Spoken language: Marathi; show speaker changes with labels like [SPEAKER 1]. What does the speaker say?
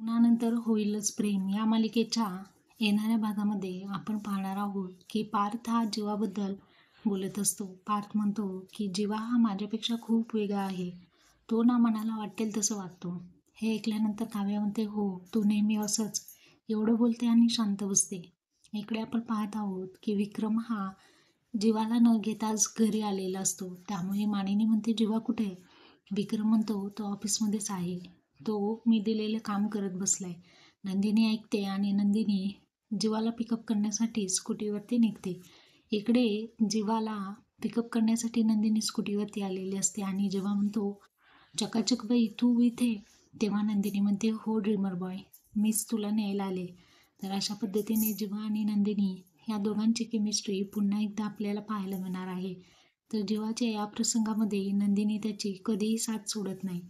[SPEAKER 1] लग्नानंतर होईलच प्रेम या मालिकेच्या येणाऱ्या भागामध्ये आपण पाहणार आहोत की पार्थ हा जीवाबद्दल बोलत असतो. पार्थ म्हणतो की जीवा हा माझ्यापेक्षा खूप वेगळा आहे. तो ना मनाला वाटेल तसं वागतो. हे ऐकल्यानंतर काव्या म्हणते, हो तू नेहमी असंच, एवढं बोलते आणि शांत बसते. इकडे आपण पाहत आहोत की विक्रम हा जीवाला न घेताच घरी आलेला असतो. त्यामुळे मानिनी म्हणते, जीवा कुठे आहे? विक्रम म्हणतो, तो ऑफिसमध्येच आहे. तो मी दिलेलं काम करत बसलाय. नंदिनी ऐकते आणि नंदिनी जीवाला पिकअप करण्यासाठी स्कूटीवरती निघते. इकडे जीवाला पिकअप करण्यासाठी नंदिनी स्कूटीवरती आलेली असते आणि जेव्हा म्हणतो, चकाचक बाई तू इथे, तेव्हा नंदिनी म्हणते, हो ड्रीमर बॉय, मीच तुला न्यायला आले. तर अशा पद्धतीने जीवा आणि नंदिनी या दोघांची केमिस्ट्री पुन्हा एकदा आपल्याला पाहायला मिळणार आहे. तर जीवाच्या या प्रसंगामध्ये नंदिनी त्याची कधीही साथ सोडत नाही